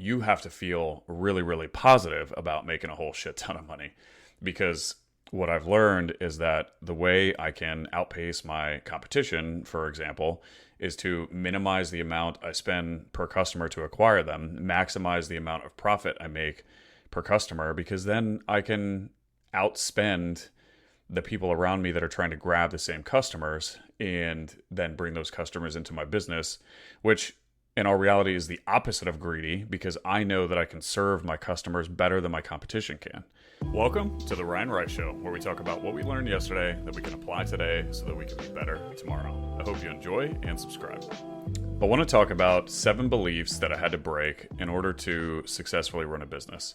you have to feel really, really positive about making a whole shit ton of money. Because what I've learned is that the way I can outpace my competition, for example, is to minimize the amount I spend per customer to acquire them, maximize the amount of profit I make per customer, because then I can outspend the people around me that are trying to grab the same customers and then bring those customers into my business, which in all reality is the opposite of greedy, because I know that I can serve my customers better than my competition can. Welcome to the Ryan Rice Show, where we talk about what we learned yesterday that we can apply today so that we can be better tomorrow. I hope you enjoy and subscribe. I want to talk about 7 beliefs that I had to break in order to successfully run a business.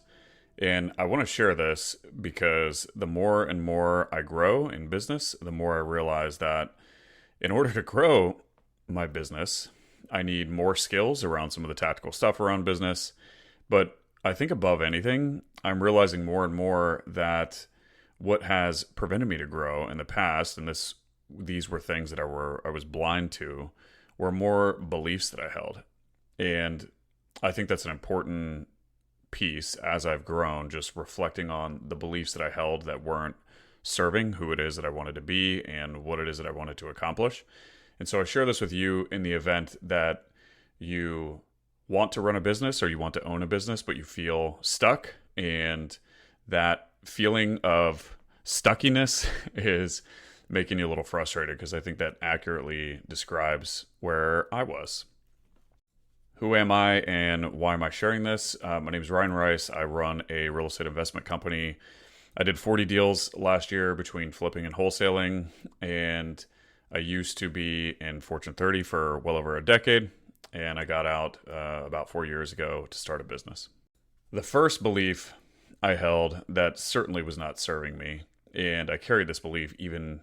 And I want to share this because the more and more I grow in business, the more I realize that in order to grow my business, I need more skills around some of the tactical stuff around business. But I think above anything, I'm realizing more and more that what has prevented me to grow in the past, and these were things that I was blind to, were more beliefs that I held. And I think that's an important piece as I've grown, just reflecting on the beliefs that I held that weren't serving who it is that I wanted to be and what it is that I wanted to accomplish. And so I share this with you in the event that you want to run a business or you want to own a business, but you feel stuck. And that feeling of stuckiness is making you a little frustrated, because I think that accurately describes where I was. Who am I and why am I sharing this? My name is Ryan Rice. I run a real estate investment company. I did 40 deals last year between flipping and wholesaling, and I used to be in Fortune 30 for well over a decade, and I got out about 4 years ago to start a business. The first belief I held that certainly was not serving me, and I carried this belief even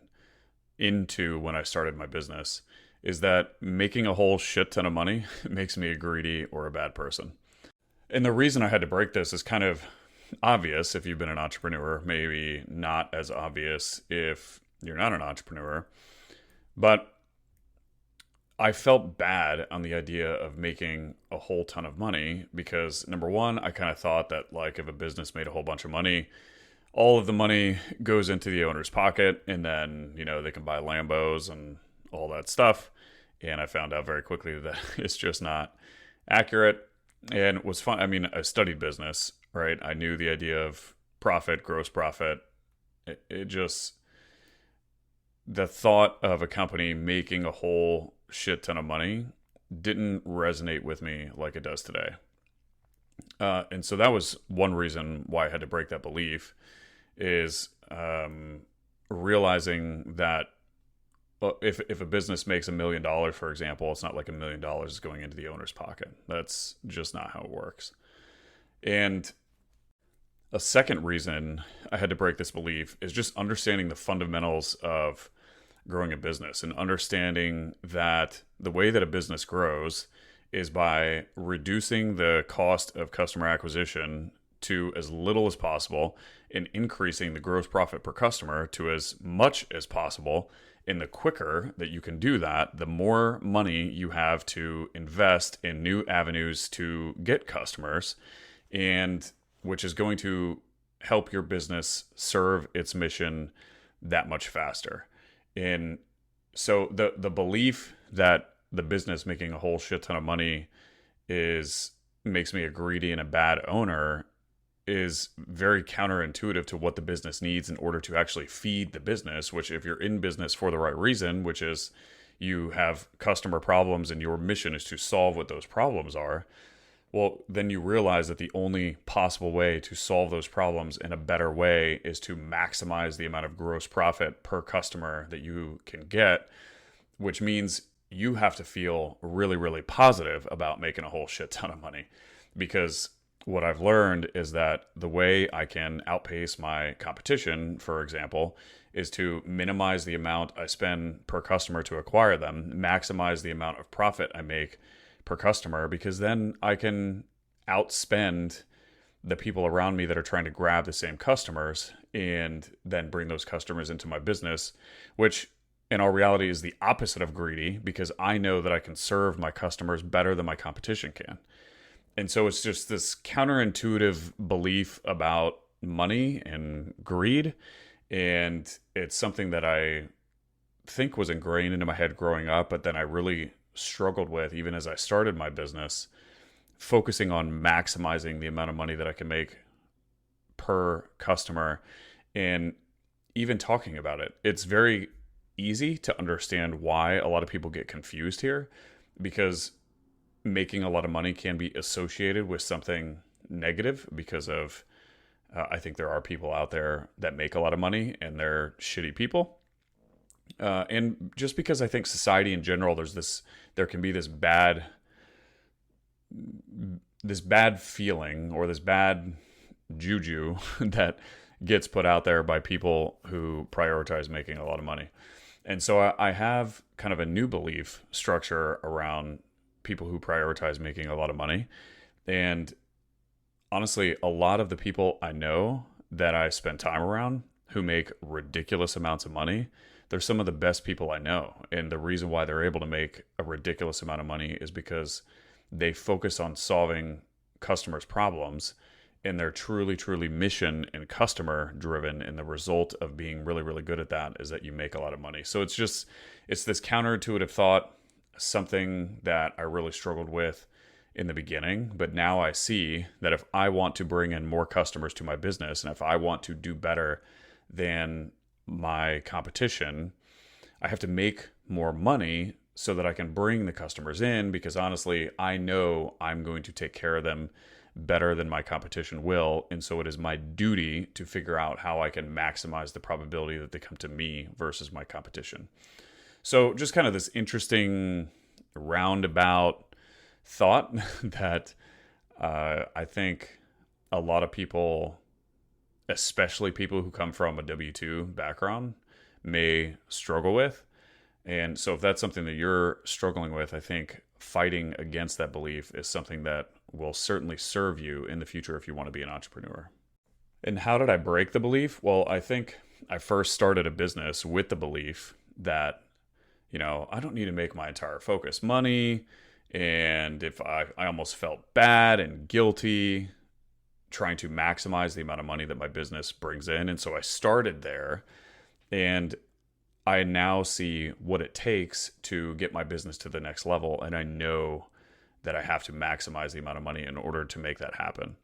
into when I started my business, is that making a whole shit ton of money makes me a greedy or a bad person. And the reason I had to break this is kind of obvious if you've been an entrepreneur, maybe not as obvious if you're not an entrepreneur. But I felt bad on the idea of making a whole ton of money because, number one, I kind of thought that like if a business made a whole bunch of money, all of the money goes into the owner's pocket, and then, they can buy Lambos and all that stuff. And I found out very quickly that it's just not accurate. And it was fun. I mean, I studied business, right? I knew the idea of profit, gross profit. The thought of a company making a whole shit ton of money didn't resonate with me like it does today. And so that was one reason why I had to break that belief, is realizing that if a business makes $1 million, for example, it's not like $1 million is going into the owner's pocket. That's just not how it works. And a second reason I had to break this belief is just understanding the fundamentals of growing a business and understanding that the way that a business grows is by reducing the cost of customer acquisition to as little as possible and increasing the gross profit per customer to as much as possible. And the quicker that you can do that, the more money you have to invest in new avenues to get customers, and which is going to help your business serve its mission that much faster. And so the belief that the business making a whole shit ton of money makes me a greedy and a bad owner is very counterintuitive to what the business needs in order to actually feed the business, which if you're in business for the right reason, which is you have customer problems and your mission is to solve what those problems are, well, then you realize that the only possible way to solve those problems in a better way is to maximize the amount of gross profit per customer that you can get, which means you have to feel really, really positive about making a whole shit ton of money. Because what I've learned is that the way I can outpace my competition, for example, is to minimize the amount I spend per customer to acquire them, maximize the amount of profit I make per customer, because then I can outspend the people around me that are trying to grab the same customers and then bring those customers into my business, which in all reality is the opposite of greedy, because I know that I can serve my customers better than my competition can. And so it's just this counterintuitive belief about money and greed. And it's something that I think was ingrained into my head growing up, but then I really struggled with even as I started my business, focusing on maximizing the amount of money that I can make per customer and even talking about it. It's very easy to understand why a lot of people get confused here because making a lot of money can be associated with something negative because of I think there are people out there that make a lot of money and they're shitty people. And just because I think society in general, there can be this bad feeling or this bad juju that gets put out there by people who prioritize making a lot of money. And so I have kind of a new belief structure around people who prioritize making a lot of money. And honestly, a lot of the people I know that I spend time around who make ridiculous amounts of money, they're some of the best people I know. And the reason why they're able to make a ridiculous amount of money is because they focus on solving customers' problems and they're truly, truly mission and customer driven. And the result of being really, really good at that is that you make a lot of money. So it's this counterintuitive thought, something that I really struggled with in the beginning. But now I see that if I want to bring in more customers to my business and if I want to do better than my competition, I have to make more money so that I can bring the customers in, because honestly, I know I'm going to take care of them better than my competition will. And so it is my duty to figure out how I can maximize the probability that they come to me versus my competition. So just kind of this interesting roundabout thought that I think a lot of people, especially people who come from a W-2 background, may struggle with. And so if that's something that you're struggling with, I think fighting against that belief is something that will certainly serve you in the future if you want to be an entrepreneur. And how did I break the belief? Well, I think I first started a business with the belief that, I don't need to make my entire focus money. And if I almost felt bad and guilty trying to maximize the amount of money that my business brings in. And so I started there, and I now see what it takes to get my business to the next level. And I know that I have to maximize the amount of money in order to make that happen.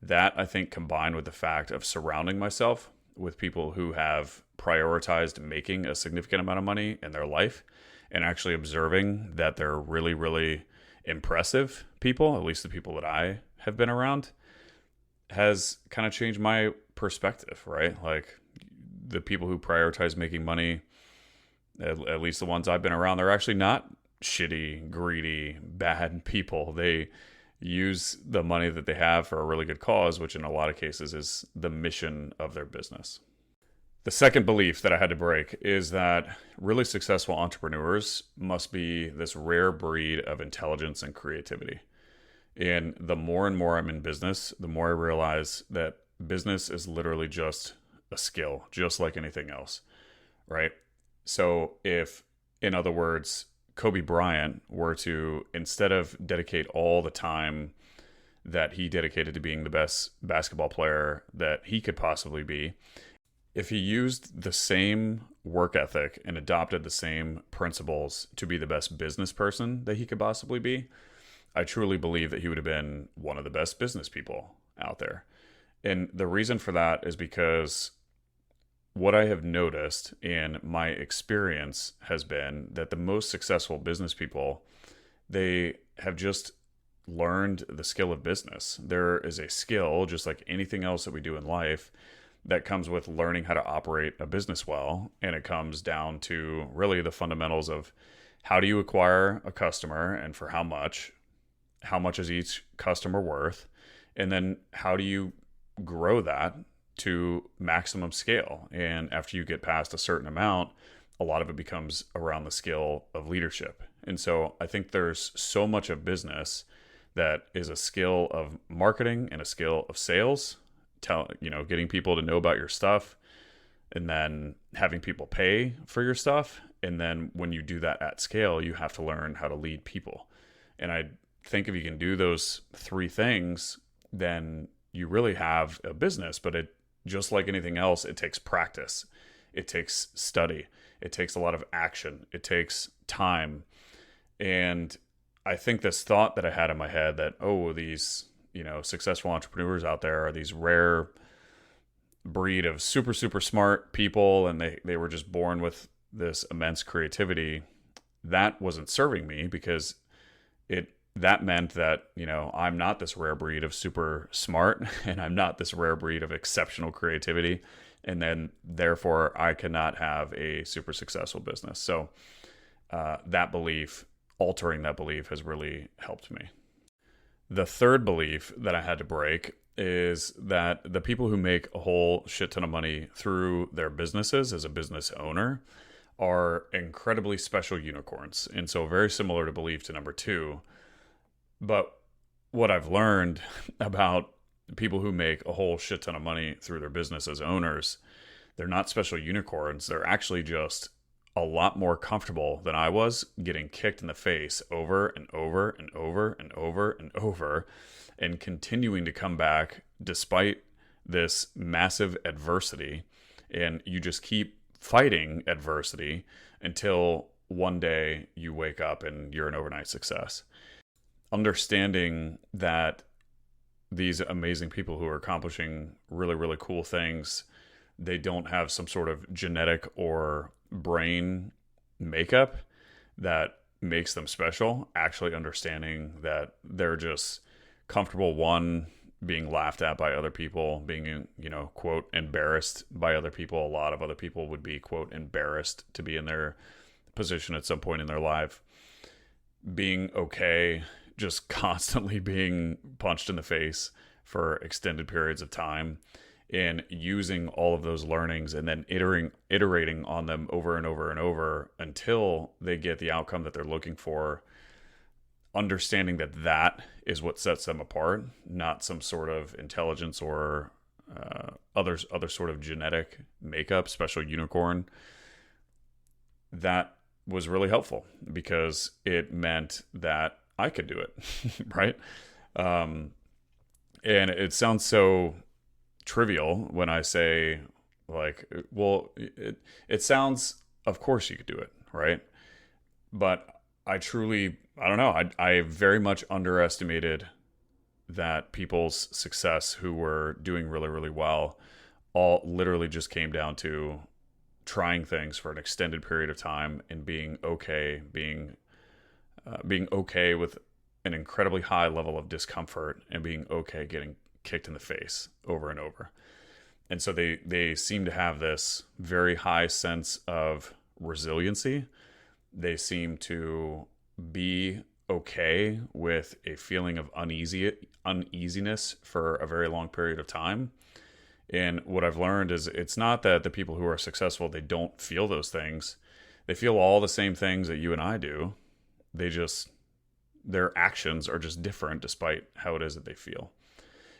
That, I think, combined with the fact of surrounding myself with people who have prioritized making a significant amount of money in their life and actually observing that they're really, really impressive people, at least the people that I have been around, has kind of changed my perspective, right? Like the people who prioritize making money, at least the ones I've been around, they're actually not shitty, greedy, bad people. They use the money that they have for a really good cause, which in a lot of cases is the mission of their business. The second belief that I had to break is that really successful entrepreneurs must be this rare breed of intelligence and creativity. And the more and more I'm in business, the more I realize that business is literally just a skill, just like anything else, right? So if, in other words, Kobe Bryant were to, instead of dedicate all the time that he dedicated to being the best basketball player that he could possibly be, if he used the same work ethic and adopted the same principles to be the best business person that he could possibly be, I truly believe that he would have been one of the best business people out there. And the reason for that is because what I have noticed in my experience has been that the most successful business people, they have just learned the skill of business. There is a skill, just like anything else that we do in life, that comes with learning how to operate a business well. And it comes down to really the fundamentals of how do you acquire a customer and for how much is each customer worth, and then how do you grow that to maximum scale. And after you get past a certain amount, a lot of it becomes around the skill of leadership. And so I think there's so much of business that is a skill of marketing and a skill of sales, getting people to know about your stuff and then having people pay for your stuff. And then when you do that at scale, you have to learn how to lead people. And I think if you can do those three things, then you really have a business. But it, just like anything else, it takes practice. It takes study. It takes a lot of action. It takes time. And I think this thought that I had in my head that, oh, these, successful entrepreneurs out there are these rare breed of super, super smart people, and they were just born with this immense creativity, that wasn't serving me, because that meant that, I'm not this rare breed of super smart and I'm not this rare breed of exceptional creativity. And then therefore I cannot have a super successful business. So altering that belief has really helped me. The third belief that I had to break is that the people who make a whole shit ton of money through their businesses as a business owner are incredibly special unicorns. And so very similar to belief to number two. But what I've learned about people who make a whole shit ton of money through their business as owners, they're not special unicorns. They're actually just a lot more comfortable than I was getting kicked in the face over and over and over and over and over, and continuing to come back despite this massive adversity. And you just keep fighting adversity until one day you wake up and you're an overnight success. Understanding that these amazing people who are accomplishing really, really cool things, they don't have some sort of genetic or brain makeup that makes them special. Actually understanding that they're just comfortable, one, being laughed at by other people, being, quote, embarrassed by other people. A lot of other people would be, quote, embarrassed to be in their position at some point in their life. Being okay just constantly being punched in the face for extended periods of time, and using all of those learnings and then iterating on them over and over and over until they get the outcome that they're looking for. Understanding that is what sets them apart, not some sort of intelligence or other sort of genetic makeup, special unicorn. That was really helpful because it meant that I could do it, right? And it sounds so trivial when I say, like, well, it sounds, of course you could do it, right? But I don't know. I very much underestimated that people's success who were doing really, really well all literally just came down to trying things for an extended period of time and being okay with an incredibly high level of discomfort and being okay getting kicked in the face over and over. And so they seem to have this very high sense of resiliency. They seem to be okay with a feeling of uneasiness for a very long period of time. And what I've learned is it's not that the people who are successful, they don't feel those things. They feel all the same things that you and I do. Their actions are just different despite how it is that they feel.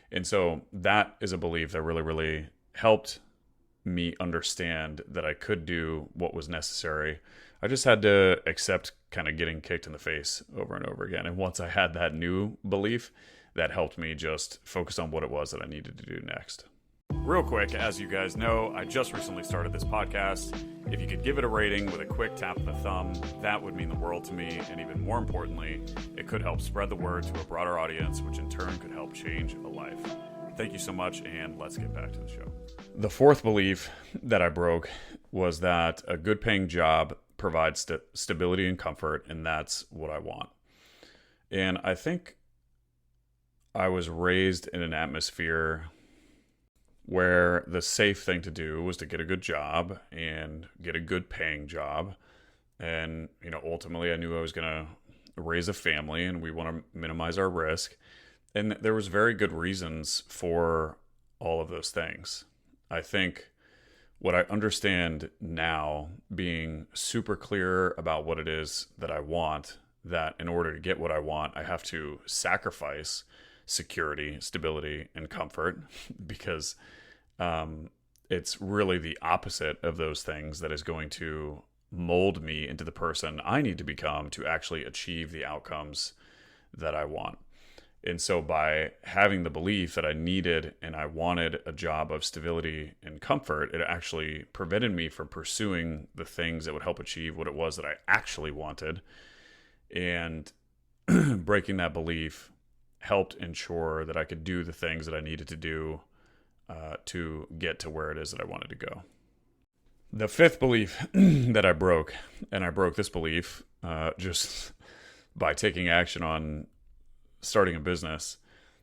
And so that is a belief that really, really helped me understand that I could do what was necessary. I just had to accept kind of getting kicked in the face over and over again. And once I had that new belief, that helped me just focus on what it was that I needed to do next. Real quick, as you guys know, I just recently started this podcast. If you could give it a rating with a quick tap of the thumb, that would mean the world to me. And even more importantly, it could help spread the word to a broader audience, which in turn could help change a life. Thank you so much, and let's get back to the show. The fourth belief that I broke was that a good paying job provides stability and comfort, and that's what I want. And I think I was raised in an atmosphere where the safe thing to do was to get a good job and get a good paying job. And, ultimately I knew I was going to raise a family and we want to minimize our risk. And there was very good reasons for all of those things. I think what I understand now, being super clear about what it is that I want, that in order to get what I want, I have to sacrifice security, stability, and comfort, because it's really the opposite of those things that is going to mold me into the person I need to become to actually achieve the outcomes that I want. And so by having the belief that I needed and I wanted a job of stability and comfort, it actually prevented me from pursuing the things that would help achieve what it was that I actually wanted. And breaking that belief helped ensure that I could do the things that I needed to do to get to where it is that I wanted to go. The fifth belief that I broke, and I broke this belief just by taking action on starting a business.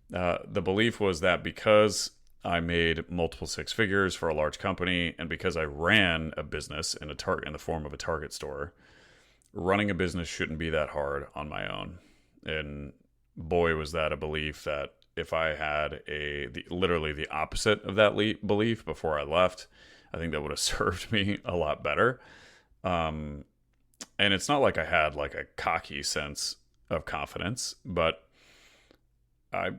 The belief was that because I made multiple six figures for a large company, and because I ran a business in the form of a Target store, running a business shouldn't be that hard on my own. And boy, was that a belief that if I had literally the opposite of that belief before I left, I think that would have served me a lot better. And it's not like I had like a cocky sense of confidence, but I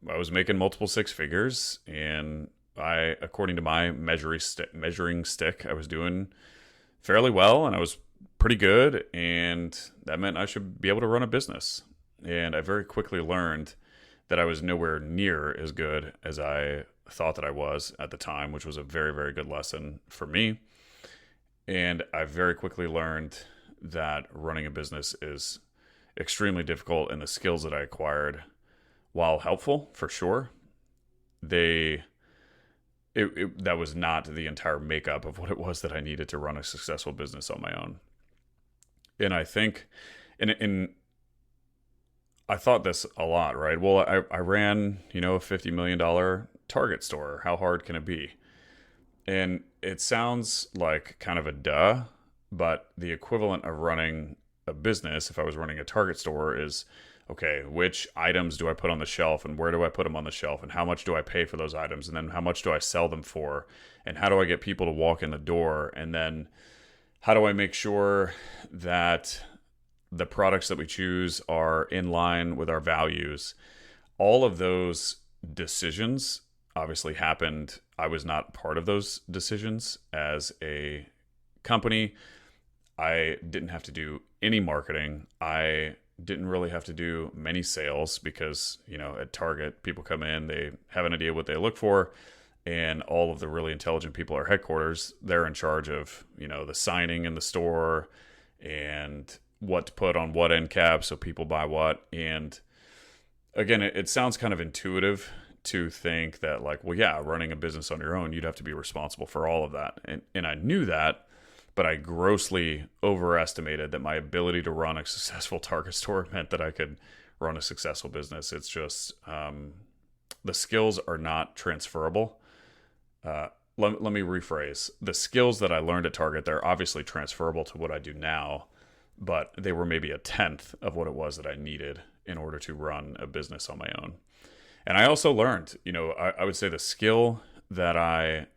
was making multiple six figures, and according to my measuring stick, I was doing fairly well, and I was pretty good, and that meant I should be able to run a business. And I very quickly learned that I was nowhere near as good as I thought that I was at the time, which was a very, very good lesson for me. And I very quickly learned that running a business is extremely difficult, and the skills that I acquired, while helpful for sure, that was not the entire makeup of what it was that I needed to run a successful business on my own. And I think, and I thought this a lot, right? Well, I ran, a $50 million Target store. How hard can it be? And it sounds like kind of a duh, but the equivalent of running a business, if I was running a Target store, is, okay, which items do I put on the shelf, and where do I put them on the shelf, and how much do I pay for those items, and then how much do I sell them for, and how do I get people to walk in the door, and then how do I make sure that the products that we choose are in line with our values? All of those decisions obviously happened. I was not part of those decisions as a company. I didn't have to do any marketing. I didn't really have to do many sales because, at Target, people come in, they have an idea what they look for, and all of the really intelligent people at our headquarters, they're in charge of, the signing in the store and what to put on what end cap so people buy what. And again, it sounds kind of intuitive to think that, like, well, yeah, running a business on your own, you'd have to be responsible for all of that. And I knew that, but I grossly overestimated that my ability to run a successful Target store meant that I could run a successful business. It's just the skills are not transferable. Let me rephrase. The skills that I learned at Target, they're obviously transferable to what I do now, but they were maybe a tenth of what it was that I needed in order to run a business on my own. And I also learned, I would say the skill that I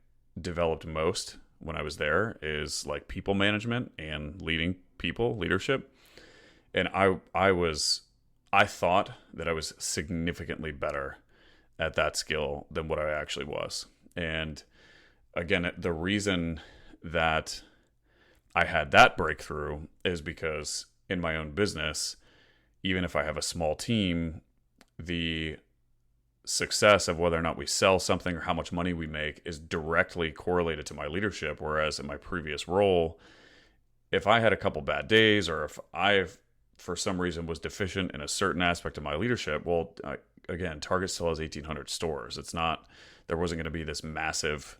developed most when I was there is like people management and leading people, leadership. And I thought that I was significantly better at that skill than what I actually was. And again, the reason that I had that breakthrough is because in my own business, even if I have a small team, the success of whether or not we sell something or how much money we make is directly correlated to my leadership. Whereas in my previous role, if I had a couple bad days, or if I, for some reason, was deficient in a certain aspect of my leadership, well, again, Target still has 1,800 stores. There wasn't going to be this massive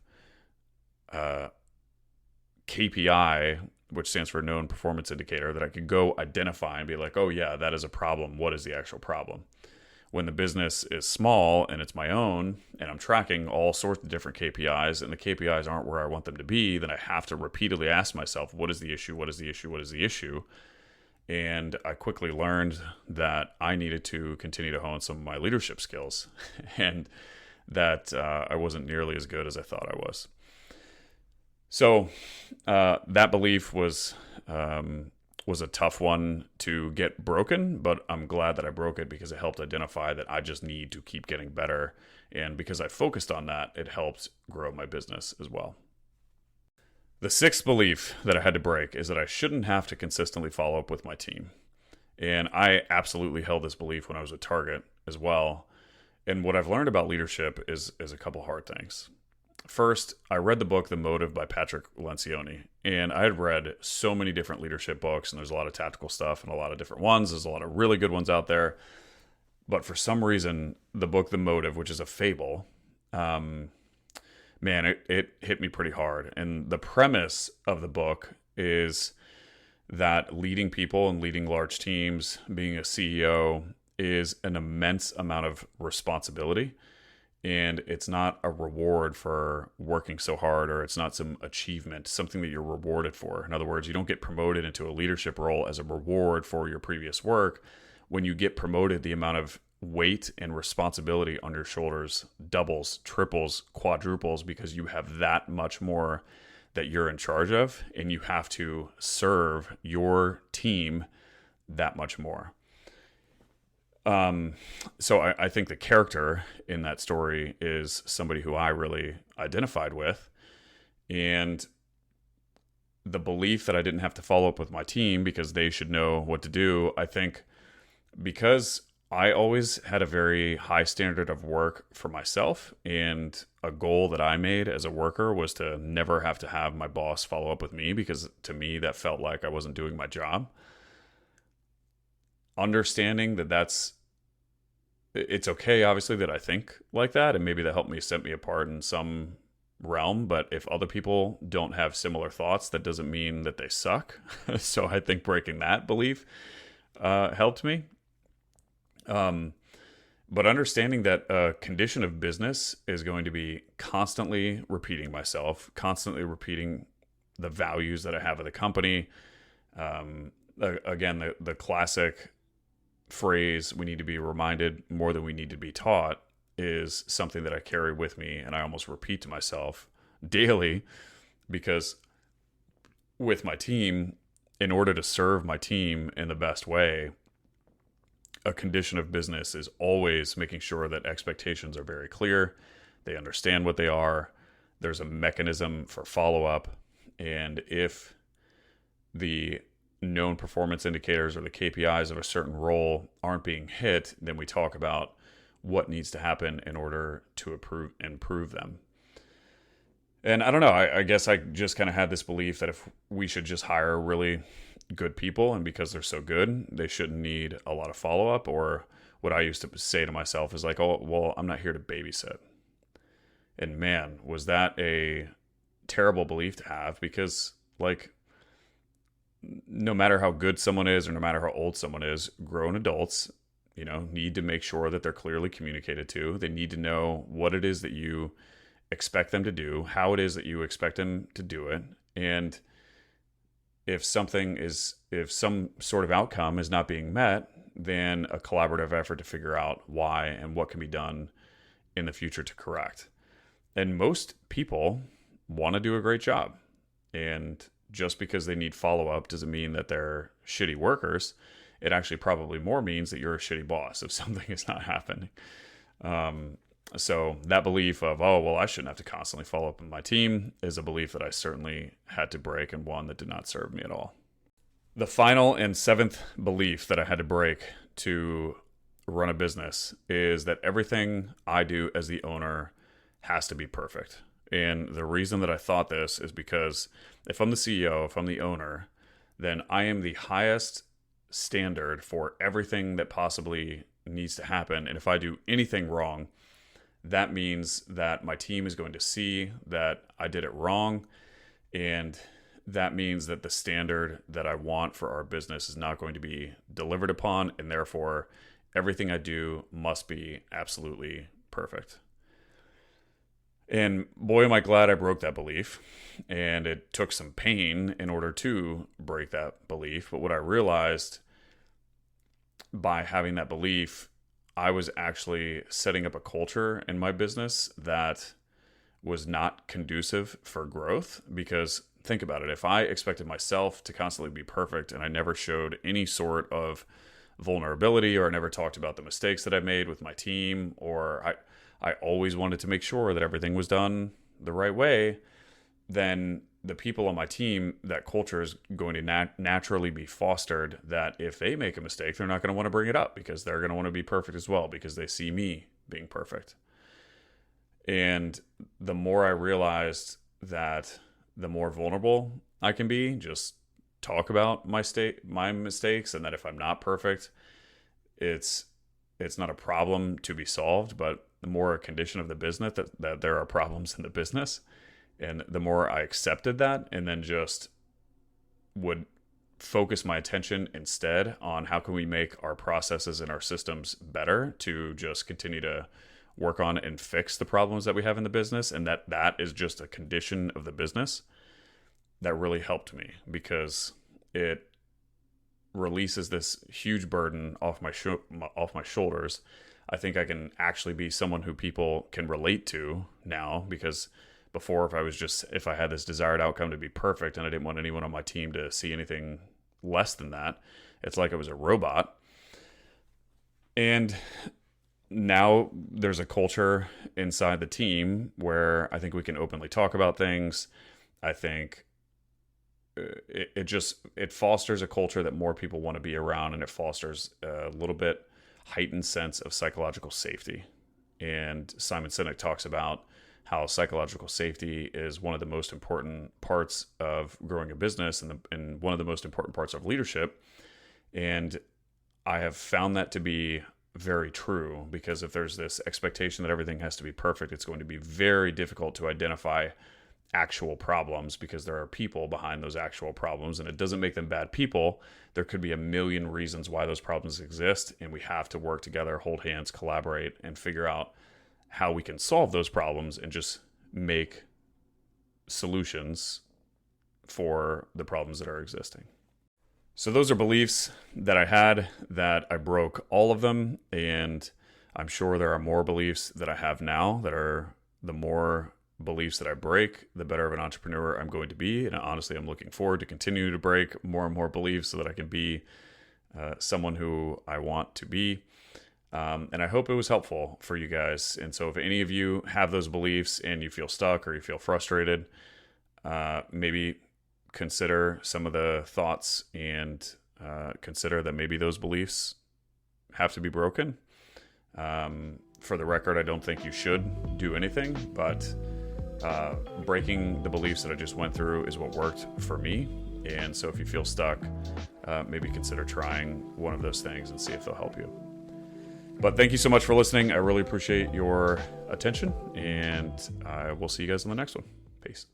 KPI, which stands for known performance indicator, that I could go identify and be like, oh yeah, that is a problem. What is the actual problem? When the business is small and it's my own, and I'm tracking all sorts of different KPIs, and the KPIs aren't where I want them to be, then I have to repeatedly ask myself, what is the issue? What is the issue? What is the issue? And I quickly learned that I needed to continue to hone some of my leadership skills, and that I wasn't nearly as good as I thought I was. So that belief was a tough one to get broken, but I'm glad that I broke it because it helped identify that I just need to keep getting better. And because I focused on that, it helped grow my business as well. The sixth belief that I had to break is that I shouldn't have to consistently follow up with my team. And I absolutely held this belief when I was at Target as well. And what I've learned about leadership is a couple hard things. First, I read the book The Motive by Patrick Lencioni, and I had read so many different leadership books, and there's a lot of tactical stuff and a lot of different ones. There's a lot of really good ones out there. But for some reason, the book The Motive, which is a fable, man, it hit me pretty hard. And the premise of the book is that leading people and leading large teams, being a CEO, is an immense amount of responsibility. And it's not a reward for working so hard, or it's not some achievement, something that you're rewarded for. In other words, you don't get promoted into a leadership role as a reward for your previous work. When you get promoted, the amount of weight and responsibility on your shoulders doubles, triples, quadruples, because you have that much more that you're in charge of, and you have to serve your team that much more. So I think the character in that story is somebody who I really identified with. And the belief that I didn't have to follow up with my team because they should know what to do, I think because I always had a very high standard of work for myself, and a goal that I made as a worker was to never have to have my boss follow up with me, because to me that felt like I wasn't doing my job. Understanding that it's okay, obviously, that I think like that, and maybe that helped me set me apart in some realm, but if other people don't have similar thoughts, that doesn't mean that they suck. So I think breaking that belief helped me. But understanding that a condition of business is going to be constantly repeating myself, constantly repeating the values that I have of the company. Again, the classic phrase, we need to be reminded more than we need to be taught, is something that I carry with me, and I almost repeat to myself daily, because with my team, in order to serve my team in the best way, a condition of business is always making sure that expectations are very clear. They understand what they are. There's a mechanism for follow-up. And if the known performance indicators or the KPIs of a certain role aren't being hit, then we talk about what needs to happen in order to improve them. And I don't know, I guess I just kind of had this belief that if we should just hire really good people, and because they're so good, they shouldn't need a lot of follow-up. Or what I used to say to myself is like, oh, well, I'm not here to babysit. And man, was that a terrible belief to have, because like, no matter how good someone is or no matter how old someone is, grown adults, need to make sure that they're clearly communicated to. They need to know what it is that you expect them to do, how it is that you expect them to do it. And if some sort of outcome is not being met, then a collaborative effort to figure out why and what can be done in the future to correct. And most people want to do a great job. And just because they need follow-up doesn't mean that they're shitty workers. It actually probably more means that you're a shitty boss if something is not happening. So that belief of, oh, well, I shouldn't have to constantly follow up with my team is a belief that I certainly had to break, and one that did not serve me at all. The final and seventh belief that I had to break to run a business is that everything I do as the owner has to be perfect. And the reason that I thought this is because if I'm the CEO, if I'm the owner, then I am the highest standard for everything that possibly needs to happen. And if I do anything wrong, that means that my team is going to see that I did it wrong. And that means that the standard that I want for our business is not going to be delivered upon. And therefore, everything I do must be absolutely perfect. And boy, am I glad I broke that belief. And it took some pain in order to break that belief. But what I realized by having that belief, I was actually setting up a culture in my business that was not conducive for growth. Because think about it, if I expected myself to constantly be perfect and I never showed any sort of vulnerability, or I never talked about the mistakes that I made with my team, or I always wanted to make sure that everything was done the right way, then the people on my team, that culture is going to naturally be fostered, that if they make a mistake, they're not going to want to bring it up because they're going to want to be perfect as well because they see me being perfect. And the more I realized that the more vulnerable I can be, just talk about my mistakes, and that if I'm not perfect, it's not a problem to be solved, but more a condition of the business that there are problems in the business. And the more I accepted that, and then just would focus my attention instead on how can we make our processes and our systems better to just continue to work on and fix the problems that we have in the business, and that is just a condition of the business, that really helped me, because it releases this huge burden off my shoulders. I think I can actually be someone who people can relate to now, because before, if I had this desired outcome to be perfect and I didn't want anyone on my team to see anything less than that, it's like I was a robot. And now there's a culture inside the team where I think we can openly talk about things. I think it fosters a culture that more people want to be around, and it fosters a little bit heightened sense of psychological safety. And Simon Sinek talks about how psychological safety is one of the most important parts of growing a business, and one of the most important parts of leadership. And I have found that to be very true, because if there's this expectation that everything has to be perfect, it's going to be very difficult to identify actual problems, because there are people behind those actual problems, and it doesn't make them bad people. There could be a million reasons why those problems exist, and we have to work together, hold hands, collaborate, and figure out how we can solve those problems and just make solutions for the problems that are existing. So those are beliefs that I had, that I broke all of them, and I'm sure there are more beliefs that I have now that are the more beliefs that I break, the better of an entrepreneur I'm going to be. And honestly, I'm looking forward to continue to break more and more beliefs so that I can be someone who I want to be. And I hope it was helpful for you guys. And so if any of you have those beliefs and you feel stuck or you feel frustrated, maybe consider some of the thoughts, and consider that maybe those beliefs have to be broken. For the record, I don't think you should do anything, but breaking the beliefs that I just went through is what worked for me. And so if you feel stuck, maybe consider trying one of those things and see if they'll help you. But thank you so much for listening. I really appreciate your attention, and I will see you guys in the next one. Peace.